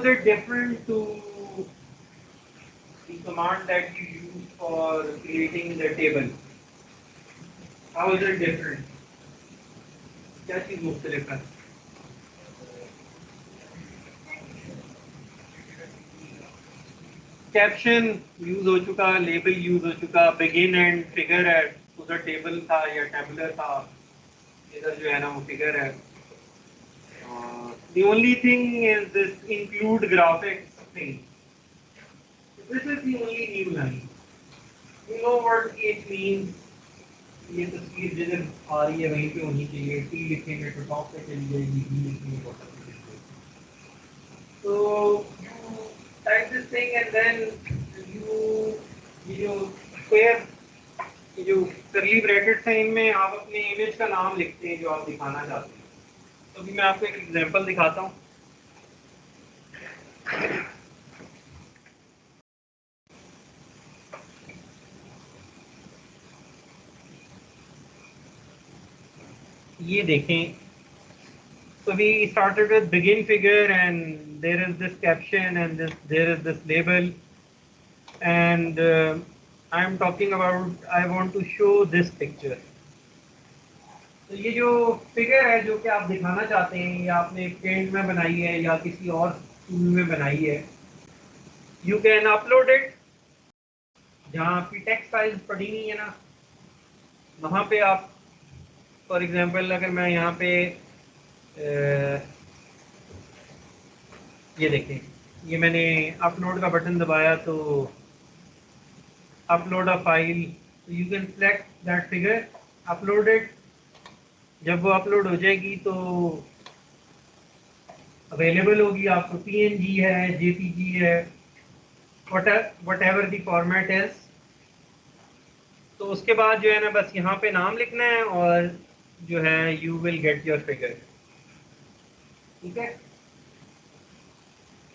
it different to the command that you use for creating the table? How is it different? क्या चीज मुख्तलिफ है? Caption use हो चुका, लेबल यूज हो चुका, बिगिन एंड फिगर है, उधर टेबल था या टेबलर था, इधर जो है ना वो फिगर है. The only thing is this include graphics thing. This is the only new line. You know what it means. ये तस्वीर जिधर आ रही है वहीं पे होनी चाहिए. टी लिखेंगे तो टॉप पे चली जाएगी, बी लिखेंगे बॉटम पे चली जाएगी. So you type this thing and then you square, ये जो करली ब्रैकेट्स हैं इनमें आप अपने इमेज का नाम लिखते हैं जो आप दिखाना चाहते हैं. तो अभी मैं आपको एक एग्जांपल दिखाता हूँ. ये देखें. So we started with begin figure and there is this caption and there is this label and I am talking about I want to show this picture. तो ये जो फिगर है जो कि आप दिखाना चाहते हैं या आपने पेंट में बनाई है या किसी और टूल में बनाई है, यू कैन अपलोड इट. जहाँ आपकी टेक्स्ट फाइल्स पड़ी हुई है ना, वहाँ पे आप फॉर एग्जांपल अगर मैं यहाँ पे ये देखें, ये मैंने अपलोड का बटन दबाया तो upload a file, you can select that figure, upload it. जब वो अपलोड हो जाएगी तो अवेलेबल होगी आपको. पीएनजी है, जेपीजी है, whatever the format is. तो उसके बाद जो है ना बस यहाँ पे नाम लिखना है और जो है you will get your figure. ठीक है,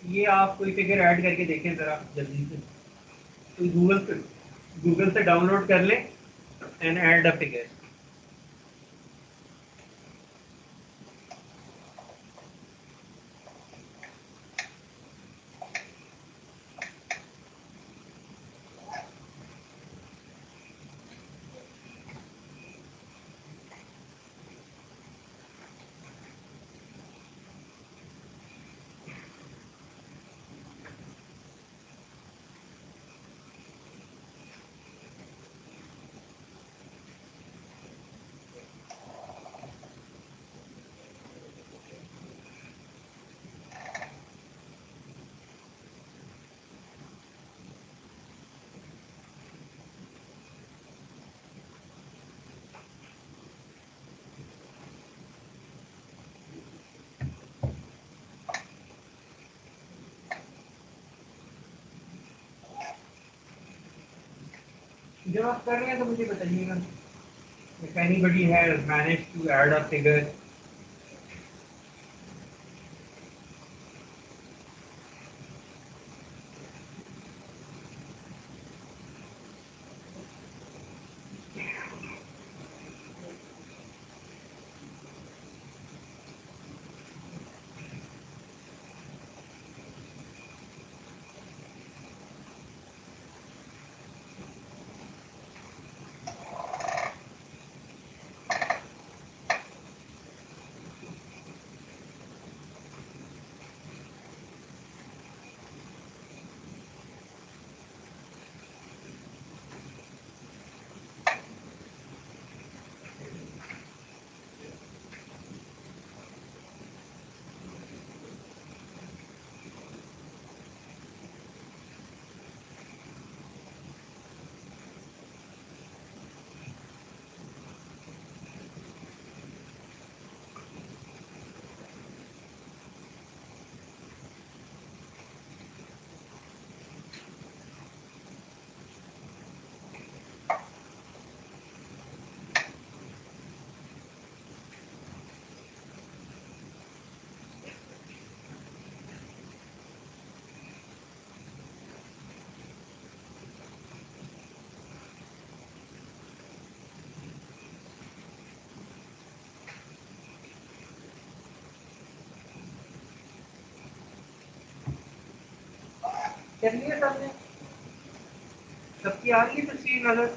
ये आप कोई फिगर ऐड करके देखें ज़रा जल्दी से. तो गूगल से डाउनलोड कर लें एंड ऐड अ फिगर. जब आप कर रहे हैं तो मुझे बताइएगा. If anybody has managed to add a figure. कर लिया सबने? सबकी आ रही है तस्वीर नजर?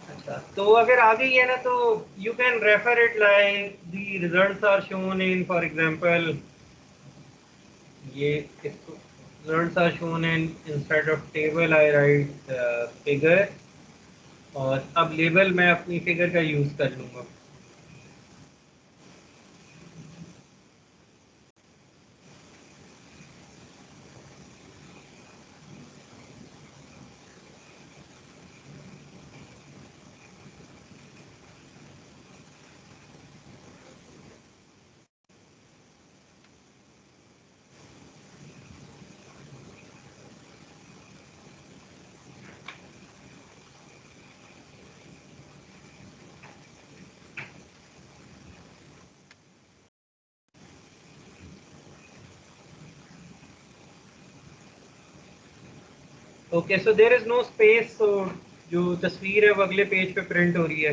अच्छा, तो अगर आ गई है ना तो you can refer it like the results are shown in, for example ये इसको results are shown in, instead of table I write figure, और अब लेबल मैं अपनी फिगर का यूज कर लूंगा। Okay, so there is no space, तो जो तस्वीर है वो अगले पेज पे प्रिंट हो रही है।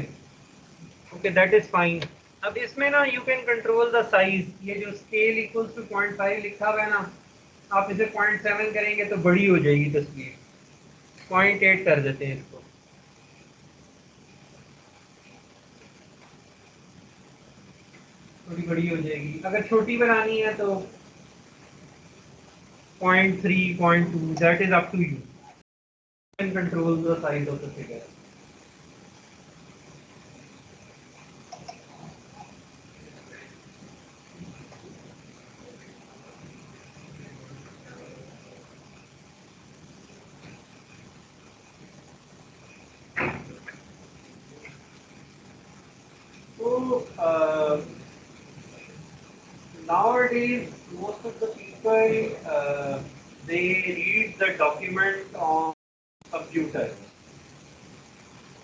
Okay, that is fine. अब इसमें ना you can control the size. ये जो स्केल इक्वल्स टू 0.5 लिखा हुआ है ना, आप इसे 0.7 करेंगे तो बड़ी हो जाएगी तस्वीर। 0.8 कर देते हैं इसको, थोड़ी बड़ी हो जाएगी। अगर छोटी बनानी है तो 0.3, 0.2, that is up to you. Can control the size of the figure. तो nowadays most of the people they read the document on computer।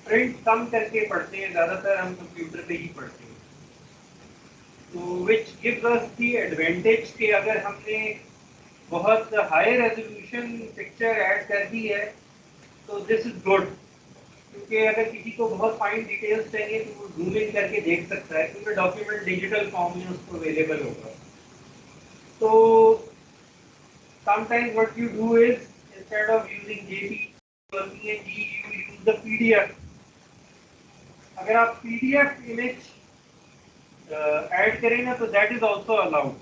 Print कम करके पढ़ते हैं, ज्यादातर हम कंप्यूटर पे ही पढ़ते हैं। तो which gives us the advantage कि अगर हमने बहुत हाई रेजोल्यूशन पिक्चर ऐड कर दी है तो दिस इज गुड, क्योंकि अगर किसी को बहुत फाइन डिटेल्स चाहिए तो वो जूम इन करके देख सकता है, क्योंकि डॉक्यूमेंट डिजिटल फॉर्म में उसको अवेलेबल होगा। तो sometimes what you do is, instead of using JPG or PNG, you use the PDF। अगर आप PDF इमेज ऐड करें ना तो दैट इज ऑल्सो अलाउड।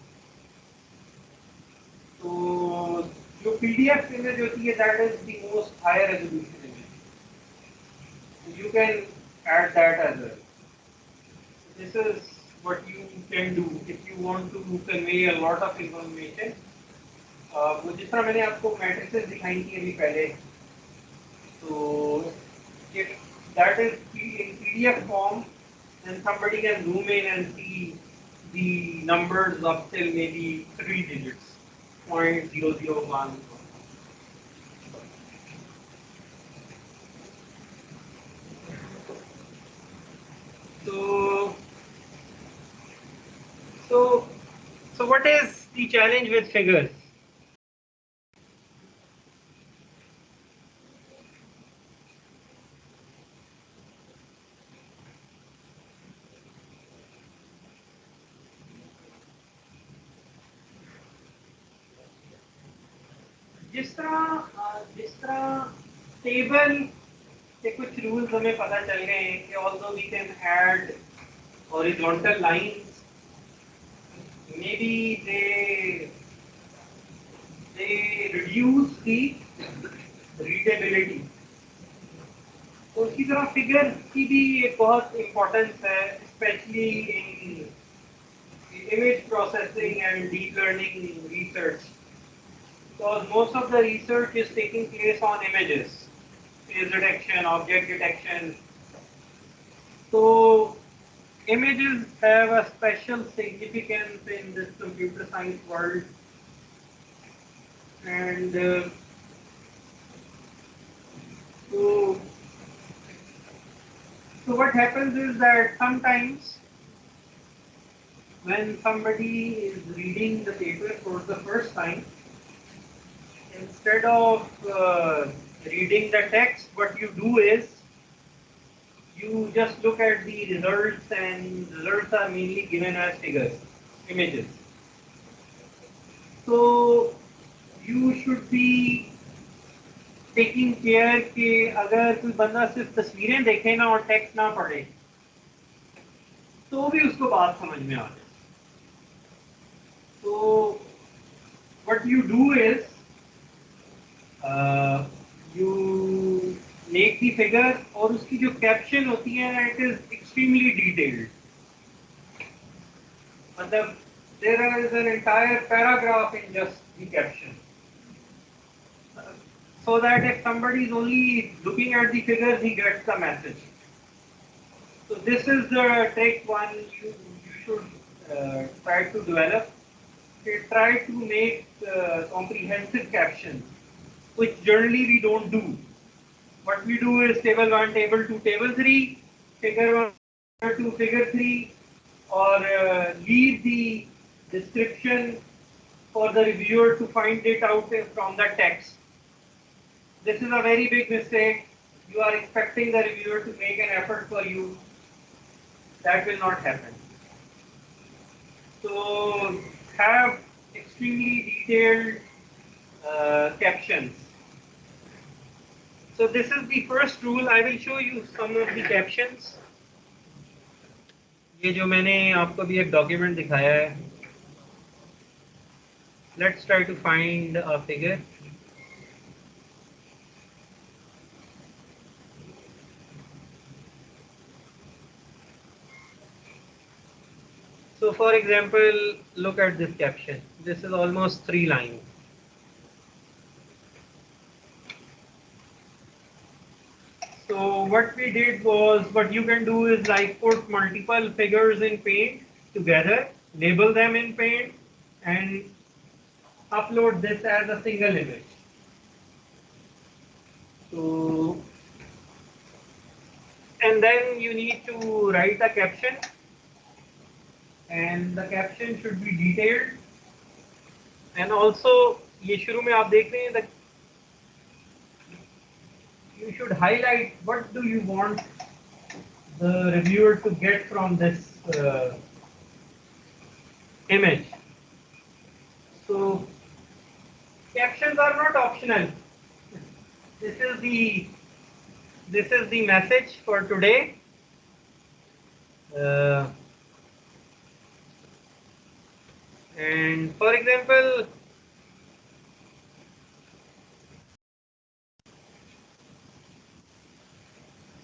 तो जो PDF इमेज होती है that is the most high resolution image, you can add that as well. This is what you can do if you want to convey a lot of information। वो जिस तरह मैंने आपको matrices दिखाई थी अभी पहले, so if that is in PDF form, then somebody can zoom in and see the numbers up till maybe 3 digits, 0.001. So, so, so what is the challenge with figures? जिस तरह टेबल के कुछ rules हमें पता चल गए हैं कि although we can add horizontal lines, maybe they reduce the readability। तो उसी तरह फिगर की भी एक बहुत इम्पोर्टेंस है, specially in image processing and deep learning research, because most of the research is taking place on images, face detection, object detection. So images have a special significance in this computer science world, and so so what happens is that sometimes when somebody is reading the paper for the first time, instead of reading the text, what you do is you just look at the results, and results are mainly given as figures, images. So you should be taking care कि अगर कोई बंदा सिर्फ तस्वीरें देखे ना और text ना पढ़े तो भी उसको बात समझ में आ जाए. So what you do is you make the figure और उसकी जो कैप्शन होती है it is extremely detailed. मतलब there is an entire paragraph in just the caption. So that if somebody is only looking at the figures, he gets the message. So this is the trick one you should try to develop. Try to make comprehensive captions, which generally we don't do. What we do is table 1, table 2, table 3, figure 1, figure 2, figure 3, or leave the description for the reviewer to find it out from the text. This is a very big mistake. You are expecting the reviewer to make an effort for you. That will not happen. So have extremely detailed captions. So this is the first rule. I will show you some of the captions. ये जो मैंने आपको अभी एक document दिखाया है. Let's try to find a figure. So for example, look at this caption. This is almost 3 lines. So what we did was, what you can do is like put multiple figures in Paint together, label them in Paint, and upload this as a single image. So, and then you need to write a caption, and the caption should be detailed. And also, ये शुरू में आप देख रहे हैं that you should highlight what do you want the reviewer to get from this image. So captions are not optional. This is the message for today. And for example,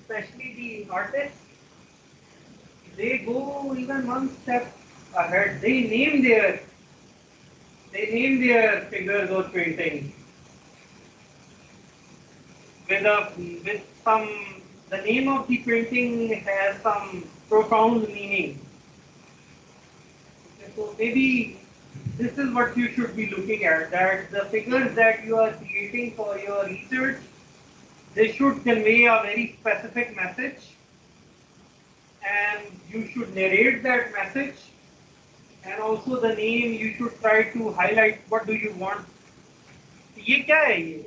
especially the artists, they go even one step ahead. They name their figures or paintings with some. The name of the painting has some profound meaning. Okay, so maybe this is what you should be looking at, that the figures that you are creating for your research, they should convey a very specific message, and you should narrate that message, and also the name you should try to highlight what do you want. ये क्या है ये?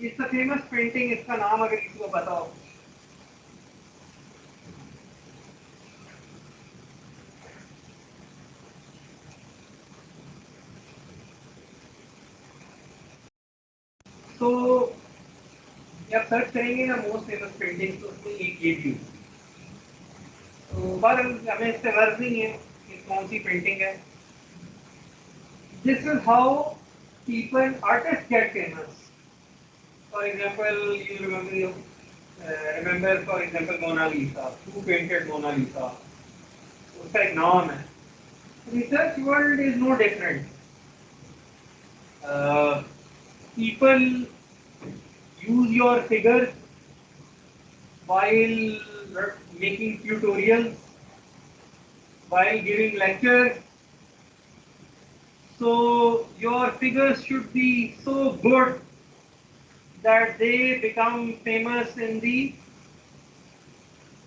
It's a famous painting, इसका नाम अगर किसी को पता हो. तो जब सर्च करेंगे ना मोस्ट फेमस पेंटिंग, तो उसमें एक ये भी. तो पर हमें इससे गर्ज नहीं है कि कौन सी पेंटिंग है. This is how people, artists get famous. For example, you remember for example Mona Lisa. Who painted Mona Lisa? उसका एक नाम है. Research world is no different. People use your figures while making tutorials, while giving lectures. So your figures should be so good that they become famous in the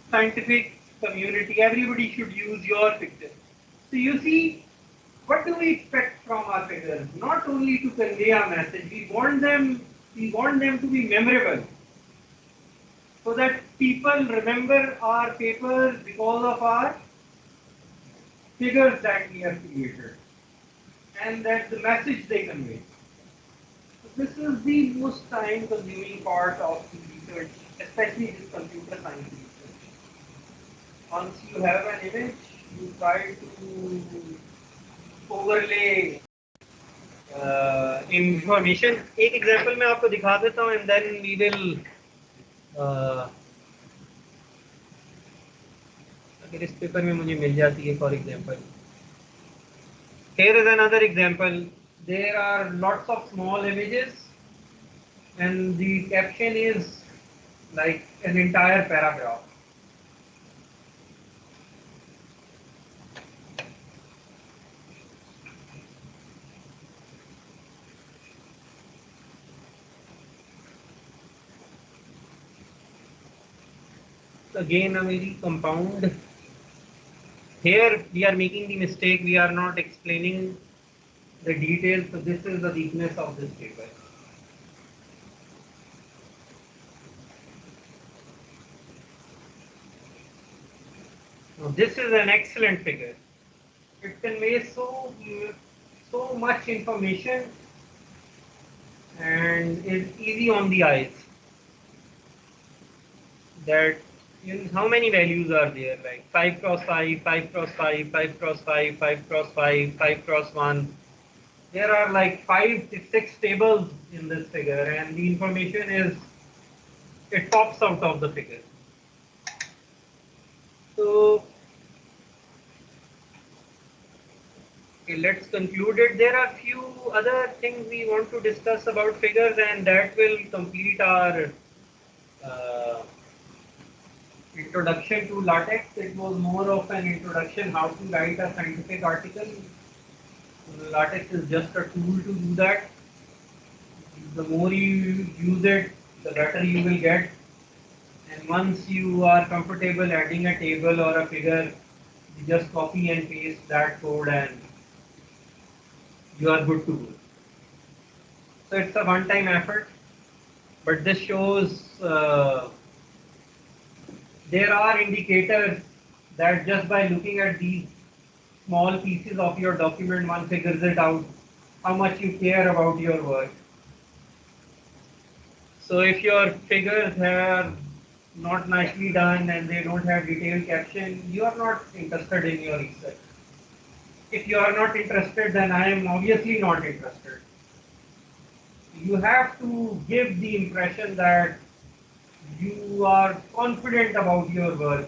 scientific community. Everybody should use your picture. So you see, what do we expect from our figures? Not only to convey our message, we want them to be memorable, so that people remember our papers because of our figures that we have created and that the message they convey. So this is the most time consuming part of the research, especially this computer science research. Once you have an image, you try to overlay information. एक example मैं आपको दिखा देता हूँ, and then we will अगर इस paper में मुझे मिल जाती है, for example, here is another example. There are lots of small images and the caption is like an entire paragraph. Again a very compound. Here we are making the mistake, we are not explaining the details, so this is the weakness of this paper. Now this is an excellent figure. It conveys so much information and is easy on the eyes. That how many values are there? Like 5 cross 5, 5 cross 5, 5 cross 5, 5 cross 5, 5 cross 1. There are like 5 to 6 tables in this figure, and the information is, it pops out of the figure. So okay, let's conclude it. There are few other things we want to discuss about figures, and that will complete our introduction to LaTeX. It was more of an introduction how to write a scientific article. LaTeX is just a tool to do that. The more you use it, the better you will get. And once you are comfortable adding a table or a figure, you just copy and paste that code and you are good to go. So it's a one-time effort, but this shows there are indicators that just by looking at these small pieces of your document, one figures it out, how much you care about your work. So if your figures are not nicely done and they don't have detailed caption, you are not interested in your research. If you are not interested, then I am obviously not interested. You have to give the impression that you are confident about your work.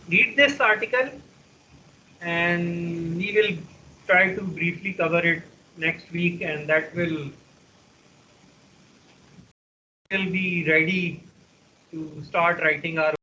Read this article and we will try to briefly cover it next week, and that will be ready to start writing our